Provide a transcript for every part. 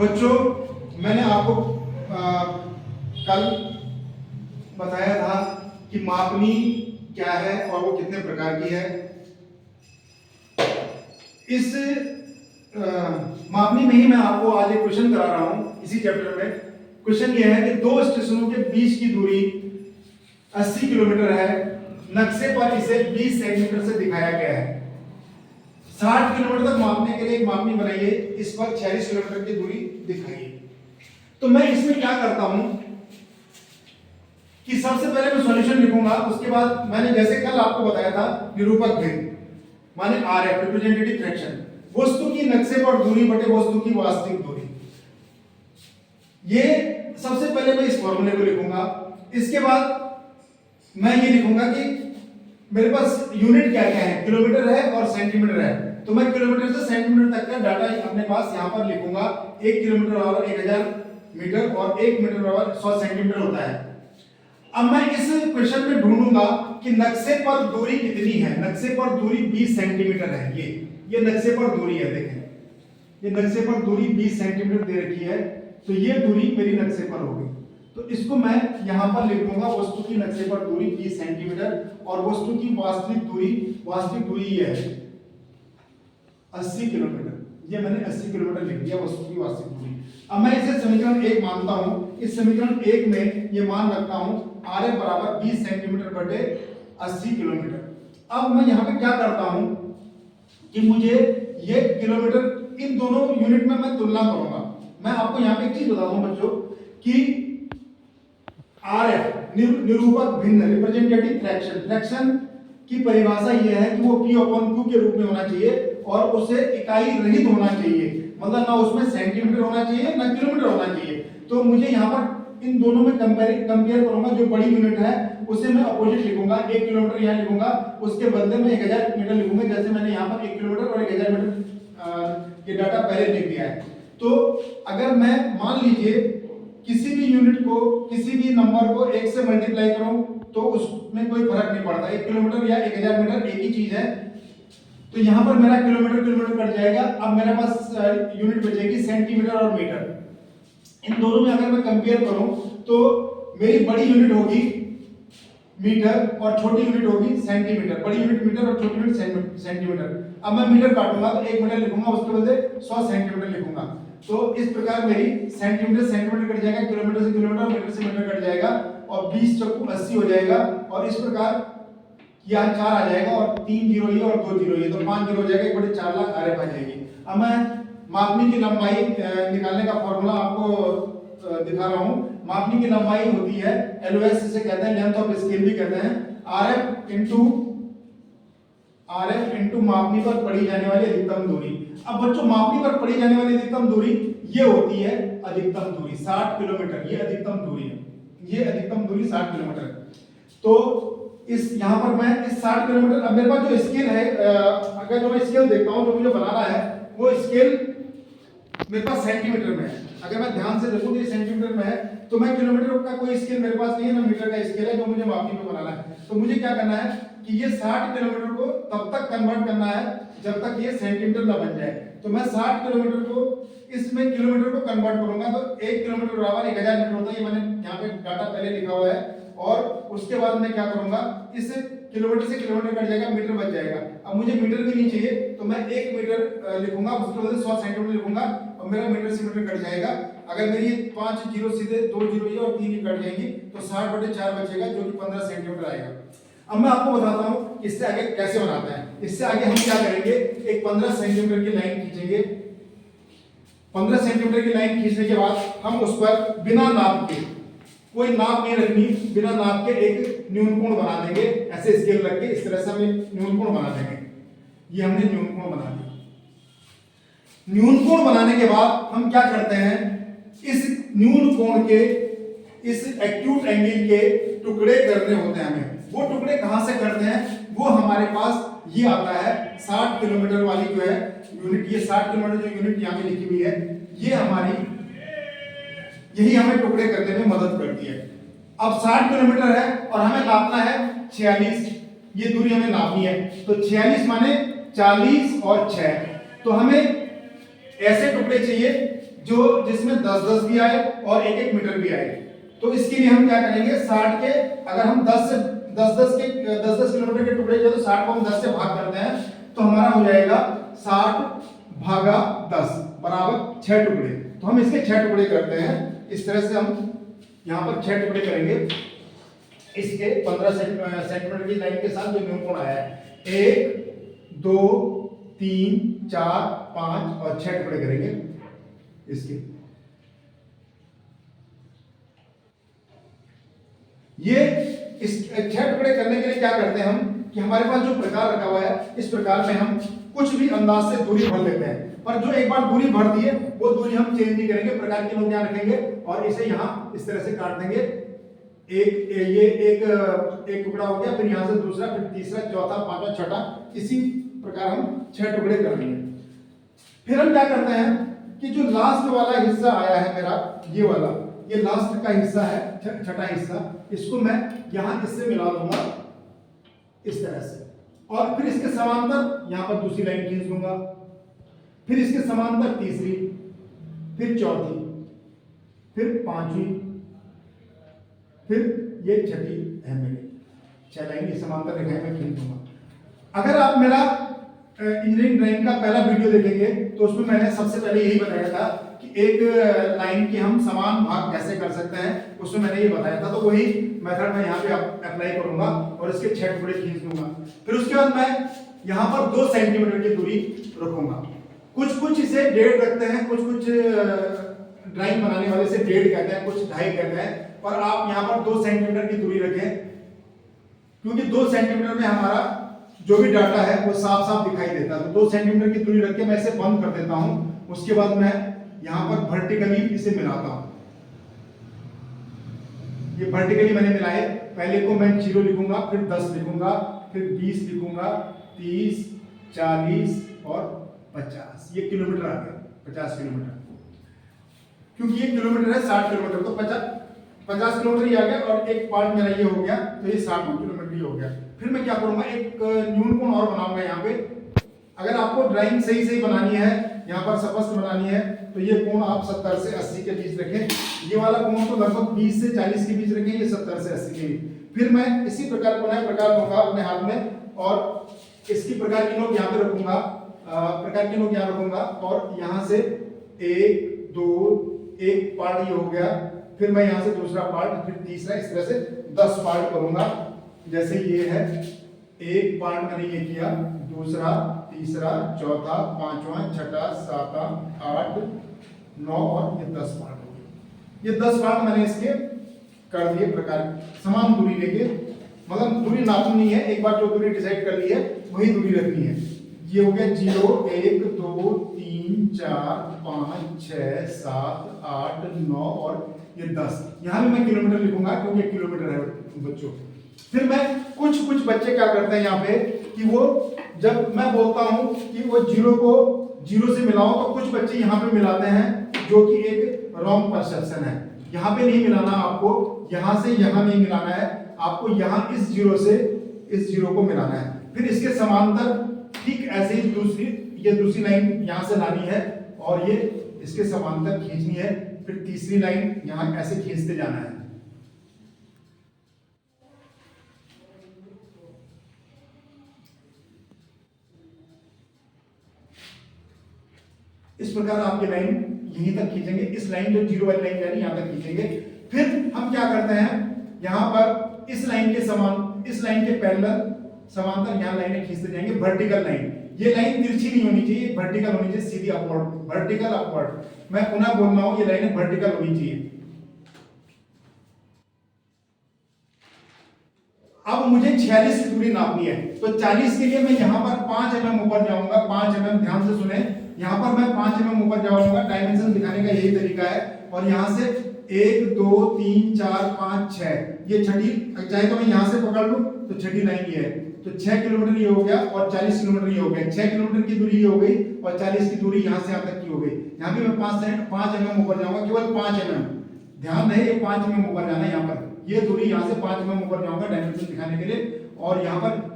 बच्चों, मैंने आपको कल बताया था कि मापनी क्या है और वो कितने प्रकार की है। इस मापनी में ही मैं आपको आज एक क्वेश्चन करा रहा हूं। इसी चैप्टर में क्वेश्चन ये है कि दो स्टेशनों के बीच की दूरी 80 किलोमीटर है। नक्शे पर इसे 20 सेंटीमीटर से दिखाया गया है। 60 किलोमीटर तक मापने के लिए एक मापनी बनाइए। इस पर 46 किलोमीटर की दूरी दिखाइए। तो मैं इसमें क्या करता हूं कि सबसे पहले मैं सॉल्यूशन लिखूंगा। उसके बाद मैंने जैसे कल आपको बताया था निरूपक भिन्न माने आरएफ रिप्रेजेंटेटिव फ्रैक्शन, वस्तु की नक्शे पर दूरी बटे वस्तु की वास्तविक दूरी। ये सबसे पहले मैं इस फॉर्मूले को लिखूंगा। इसके बाद मैं ये लिखूंगा कि मेरे पास यूनिट क्या क्या है, किलोमीटर है और सेंटीमीटर है। तो मैं किलोमीटर से सेंटीमीटर तक का डाटा अपने पास यहां पर लिखूंगा। 1 किलोमीटर बराबर 1000 मीटर और 1 मीटर बराबर 100 सेंटीमीटर होता है। अब मैं इस क्वेश्चन में ढूंढूंगा कि नक्शे पर दूरी कितनी है। नक्शे पर दूरी 20 सेंटीमीटर है। ये नक्शे पर दूरी है। देखें, ये नक्शे पर दूरी 20 सेंटीमीटर दे रखी है। तो ये दूरी मेरी नक्शे पर होगी। तो इसको मैं यहां पर लिख दूंगा, वस्तु की नक्शे पर दूरी 20 सेंटीमीटर और वस्तु की वास्तविक दूरी ये है 80 किलोमीटर। ये मैंने 80 किलोमीटर लिख दिया वस्तु की वास्तविक दूरी। अब मैं इसे समीकरण 1 मानता हूं। इस समीकरण 1 में ये मान रखता हूं आरएफ बराबर 20 सेंटीमीटर बटे 80 किलोमीटर। अब मैं यहां पे क्या करता हूं कि मुझे ये किलोमीटर, इन दोनों यूनिट में मैं तुलना करूंगा। मैं आपको यहां पे एक चीज बता दूं बच्चों कि आरएफ निरूपक भिन्न रिप्रेजेंटेटिव फ्रैक्शन की परिभाषा यह है कि वो P अपॉन Q के रूप में होना चाहिए और उसे इकाई रहित होना चाहिए। मतलब ना उसमें सेंटीमीटर होना चाहिए ना किलोमीटर होना चाहिए। तो मुझे यहाँ पर इन दोनों में कंपेयर करूंगा। जो बड़ी यूनिट है उसे मैं अपोजिट लिखूंगा। 1 किलोमीटर यहाँ लिखूंगा, उसके बदले में 1000 मीटर लिखूंगा। जैसे मैंने यहाँ पर 1 किलोमीटर और 1000 मीटर ये डाटा पहले लिख दिया है। तो अगर मैं मान लीजिए किसी भी यूनिट को, किसी भी नंबर को 1 से मल्टीप्लाई करूं तो उसमें कोई फर्क नहीं पड़ता। 1 किलोमीटर या 1000 मीटर एक ही चीज है। तो यहां पर मेरा किलोमीटर कट जाएगा। अब मेरे पास यूनिट बचेगी सेंटीमीटर और मीटर। इन दोनों में अगर मैं कंपेयर करूं तो मेरी बड़ी यूनिट होगी मीटर और छोटी यूनिट होगी सेंटीमीटर। बड़ी यूनिट मीटर और छोटी यूनिट सेंटीमीटर। अब मैं मीटर काटूंगा तो 1 मीटर लिखूंगा, उसके बदले 100 सेंटीमीटर लिखूंगा। तो इस प्रकार मेरी सेंटीमीटर कट जाएगा, किलोमीटर से किलोमीटर, मीटर से मीटर कट जाएगा और 20 चौकू 80 हो जाएगा। और इस प्रकार यहाँ 4 आ जाएगा और 3 जीरो ये और 2 जीरो ये, तो 5 जीरो हो जाएगा। 1/4 लाख आरएफ आ जाएगी। अब मैं मापनी की लंबाई निकालने का फॉर्मूला आपको दिखा रहा हूँ। मापनी की लंबाई होती है एलओएस, इसे कहते हैं लेंथ ऑफ स्केल भी कहते हैं। आरएफ इनटू मापनी पर पड़ी जाने वाली अधिकतम दूरी। अब बच्चों, मापनी पर पड़ी जाने वाली अधिकतम दूरी ये होती है अधिकतम दूरी 60 किलोमीटर। ये अधिकतम दूरी है। ये अधिकतम दूरी 60 किलोमीटर। तो इस यहां पर मैं इस 60 किलोमीटर, अब मेरे पास जो स्केल है, अगर जो मैं स्केल देखता हूं जो मुझे बनाना है वो स्केल मेरे पास सेंटीमीटर में है। अगर मैं ध्यान से देखूं तो ये सेंटीमीटर में है। तो मैं किलोमीटर का कोई स्केल मेरे पास नहीं है, ना मीटर का स्केल है जो मुझे मापनी पे बनाना है। तो मुझे क्या करना है कि ये 60 किलोमीटर को तब तक कन्वर्ट करना है जब तक ये सेंटीमीटर ना बन जाए। तो मैं 60 किलोमीटर को इसमें किलोमीटर को कन्वर्ट करूंगा। तो 1 किलोमीटर बराबर 1000 मीटर होता है। ये मैंने यहाँ पे डाटा पहले लिखा हुआ है। और उसके बाद मैं क्या करूंगा, इस किलोमीटर से किलोमीटर कट जाएगा, मीटर बच जाएगा। अब मुझे मीटर भी नहीं चाहिए तो मैं 1 मीटर लिखूंगा, उसके बदले 100 सेंटीमीटर लिखूंगा और मेरा मीटर से मीटर कट जाएगा। अगर मेरी 5 जीरो सीधे 2 जीरो ये और 3 ये कट जाएंगी तो 60/4 बचेगा जो कि 15 सेंटीमीटर आएगा। अब मैं आपको बताता हूं इससे आगे कैसे बनाते हैं। इससे आगे हम क्या करेंगे, एक 15 सेंटीमीटर की लाइन खींचेंगे। 15 सेंटीमीटर की लाइन खींचने के बाद हम उस पर बिना नाप के, कोई नाप नहीं रखनी, बिना नाप के एक न्यूनकोण बना देंगे। ऐसे स्केल रख के इस तरह से हम न्यूनकोण बना देंगे। ये हमने न्यूनकोण बना दिया। न्यूनकोण बनाने के बाद हम क्या करते हैं, इस न्यूनकोण के, इस एक्यूट एंगल के टुकड़े करने होते हैं हमें। वो टुकड़े कहां से करते हैं, वो हमारे पास ये आता है 60 किलोमीटर वाली जो है यूनिट। ये 60 किलोमीटर जो यूनिट यहाँ पे लिखी हुई है, ये हमारी, यही हमें टुकड़े करने में मदद करती है। अब 60 किलोमीटर है और हमें नापना है 46। ये दूरी हमें नापनी है। तो 46 माने 40 और 6। तो हमें ऐसे टुकड़े चाहिए जो जिसमें 10-10 भी आए और 1-1 मीटर भी आए। तो इसके लिए हम क्या करेंगे, 60 के अगर हम 10-10 किलोमीटर के टुकड़े जो, तो 60 को हम 10 से भाग करते हैं तो हमारा हो जाएगा 60 भागा 10 बराबर 6 टुकड़े। तो हम इसके 6 टुकड़े करते हैं। इस तरह से हम यहाँ पर 6 टुकड़े करेंगे इसके 15 सेंटीमीटर की लाइन के साथ जो न्यूनकोण आया है। 1 2 3 4 5 और 6 टुकड़े करेंगे इसके। ये इस 6 टुकड़े करने के लिए क्या करते हैं हम कि हमारे पास जो प्रकार रखा हुआ है इस प्रकार में हम कुछ भी अंदाज से दूरी भर लेते हैं, पर जो एक बार दूरी भर दी है वो दूरी हम चेंज नहीं करेंगे। प्रकार के लोग यहाँ रखेंगे और इसे यहाँ इस तरह से काट देंगे। एक टुकड़ा हो गया, फिर यहाँ से दूसरा, फिर तीसरा, चौथा, पांचवा, छठा, इसी प्रकार हम 6 टुकड़े कर लेंगे। फिर हम क्या करते हैं कि जो लास्ट वाला हिस्सा आया है मेरा, ये वाला, ये लास्ट का हिस्सा है, छठा हिस्सा, इसको मैं यहाँ इससे मिला दूंगा इस तरह से, और फिर इसके समांतर यहाँ पर दूसरी लाइन खींच दूंगा, फिर इसके समांतर तीसरी, फिर चौथी, फिर पांचवी, फिर ये छठी है मेरी 6 लाइन की समांतर रेखाएं मैं खींच दूंगा। अगर आप मेरा इंजीनियरिंग ड्राइंग का पहला वीडियो देखेंगे तो उसमें मैंने सबसे पहले यही बताया था कि एक लाइन के हम समान भाग कैसे कर सकते हैं, उसमें मैंने ये बताया था। तो वही मेथड मैं यहाँ पे अप्लाई करूंगा और इसके 6 टुकड़े खींच दूंगा। फिर उसके बाद मैं यहाँ पर 2 सेंटीमीटर की दूरी रखूंगा। कुछ इसे 1.5 रखते हैं, कुछ ड्राइंग बनाने वाले से 1.5 कहते हैं, कुछ 2.5 कहते हैं, पर आप यहाँ पर 2 सेंटीमीटर की दूरी रखें, क्योंकि 2 सेंटीमीटर में हमारा जो भी डाटा है वो साफ साफ दिखाई देता है। तो 2 सेंटीमीटर की दूरी रख के मैं इसे बंद कर देता हूं। उसके बाद मैं यहाँ पर वर्टिकली इसे मिलाता हूं। ये वर्टिकली मैंने मिलाए, पहले को मैं 0 लिखूंगा, फिर 10 लिखूंगा, फिर 20 लिखूंगा, 30, 40 और 50। ये किलोमीटर आ गया, 50 किलोमीटर, क्योंकि ये किलोमीटर है 60 किलोमीटर, तो 50 किलोमीटर ही आ गया और एक पार्ट मेरा ये हो गया, तो ये 60 किलोमीटर ही हो गया। फिर मैं क्या करूंगा, एक न्यूनकोण और बनाऊंगा यहाँ पे। अगर आपको ड्राइंग सही बनानी है, यहाँ पर स्पष्ट बनानी है, तो ये कोण आप 70 से 80 के बीच रखें। ये वाला कोण तो लगभग 20 से 40 के बीच रखें, ये 70 से 80 के बीच। फिर मैं इसी प्रकार पुनः प्रकार लूंगा अपने हाथ में और इसकी प्रकार की नोक यहाँ पे रखूंगा, प्रकार की नोक यहाँ रखूंगा और यहाँ से 1 2 एक पार्ट ये हो गया, फिर मैं यहाँ से दूसरा पार्ट, फिर तीसरा, इस तरह से 10 पार्ट करूंगा। जैसे ये है, एक पार्ट मैंने ये किया, दूसरा, तीसरा, चौथा, पांचवा, छठा, सातवां, 8, 9 और ये 10 पार्ट हो गए। ये 10 पार्ट मैंने इसके कर दिए प्रकार समान दूरी लेके, मतलब दूरी नापनी है, एक बार जो दूरी डिसाइड कर ली है वही दूरी रखनी है। ये हो गया 0 1 2 3 4 5 6 7 8 9 और ये 10। यहाँ भी मैं किलोमीटर लिखूंगा क्योंकि किलोमीटर है बच्चों। फिर मैं कुछ बच्चे क्या करते हैं यहाँ पे कि वो जब मैं बोलता हूँ कि वो 0 को 0 से मिलाओ, तो कुछ बच्चे यहाँ पे मिलाते हैं, जो कि एक रॉन्ग परसेप्शन है। यहाँ पे नहीं मिलाना आपको, यहाँ से यहाँ नहीं मिलाना है आपको, यहाँ इस 0 से इस 0 को मिलाना है। फिर इसके समांतर ठीक ऐसे ही दूसरी लाइन यहाँ से लानी है और ये इसके समांतर खींचनी है, फिर तीसरी लाइन यहाँ ऐसे खींचते जाना है। इस प्रकार आपकी लाइन यहीं तक खींचेंगे, इस लाइन जो 0 वाली लाइन जा रही है यहाँ तक खींचेंगे। फिर हम क्या करते हैं, यहाँ पर इस लाइन के समान, इस लाइन के पैरेलल समांतर यहाँ लाइनें खींचते जाएंगे। वर्टिकल लाइन, ये लाइन तिरछी नहीं होनी चाहिए, वर्टिकल होनी चाहिए, सीधी अपवर्ड, वर्टिकल अपवर्ड। मैं पुनः बोल रहा हूं, ये लाइनें वर्टिकल होनी चाहिए। अब मुझे 46 की दूरी नापनी है, तो 40 के लिए मैं यहाँ पर 5 mm ऊपर जाऊंगा। 5 mm, ध्यान से सुने, यहाँ पर मैं 5 mm ऊपर जाऊंगा। डायमेंशन दिखाने का यही तरीका है। और यहाँ से 1 2 3 4 5 6, ये छठी, चाहे तो मैं यहाँ से पकड़ लूं तो छठी लाइन ये है, तो 6 किलोमीटर ये हो गया और 40 किलोमीटर ये हो गया। 6 किलोमीटर की दूरी ये हो गई और 40 की दूरी यहाँ से यहाँ तक की हो गई। यहाँ भी मैं 5 mm ऊपर जाऊंगा, केवल 5 mm, ध्यान रहे, ये 5 mm ऊपर जाना है। यहाँ पर ये दूरी, यहाँ से 5 mm ऊपर जाऊंगा डायमेंशन दिखाने के लिए, और यहाँ पर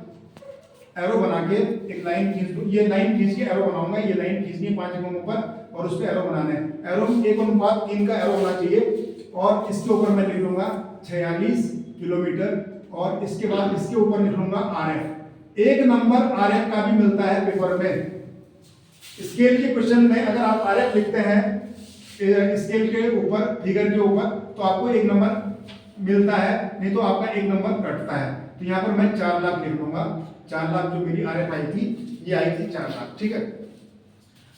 एरो बना के एक लाइन खींच दूं। ये लाइन खींच के एरो बनाऊंगा, ये लाइन खींचनी है 5 mm ऊपर, और उस पे एरो बनाना है। एरो 1:3 का एरो होना चाहिए और इसके ऊपर मैं लिख लूंगा 46 किलोमीटर और इसके बाद इसके ऊपर लिख लूंगा RF। एक नंबर RF का भी मिलता है पेपर में। स्केल के क्वेश्चन में अगर आप RF लिखते हैं स्केल के ऊपर, फिगर के ऊपर, तो आपको 1 नंबर मिलता है, नहीं तो आपका 1 नंबर कटता है। तो यहाँ पर मैं 4 लाख लिख लूंगा। 4 लाख जो मेरी RF आई थी, ये आई थी 4 लाख। ठीक है,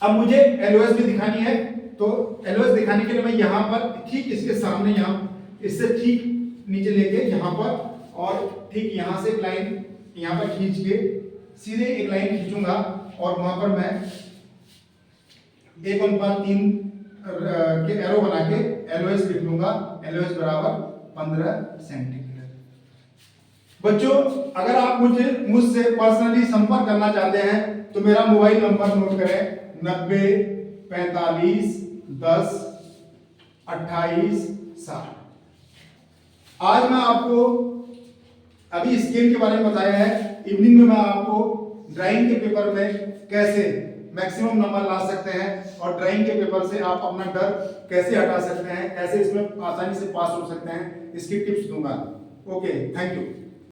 अब मुझे LOS भी दिखानी है, तो LOS दिखाने के लिए मैं यहाँ पर ठीक इसके सामने, यहाँ इससे ठीक नीचे लेके यहाँ पर और ठीक यहाँ से एक लाइन यहाँ पर खींच के सीधे एक लाइन खींचूंगा और वहां पर मैं 1:3 के एरो बना के LOS लिख लूंगा। LOS बराबर 15 सेंटीमीटर। बच्चों, अगर आप मुझसे पर्सनली संपर्क करना चाहते हैं तो मेरा मोबाइल नंबर नोट करें 90 45 10 28 60। आज मैं आपको अभी स्केल के बारे में बताया है। इवनिंग में मैं आपको ड्राइंग के पेपर में कैसे मैक्सिमम नंबर ला सकते हैं और ड्राइंग के पेपर से आप अपना डर कैसे हटा सकते हैं, कैसे इसमें आसानी से पास हो सकते हैं, इसकी टिप्स दूंगा। Okay, thank you.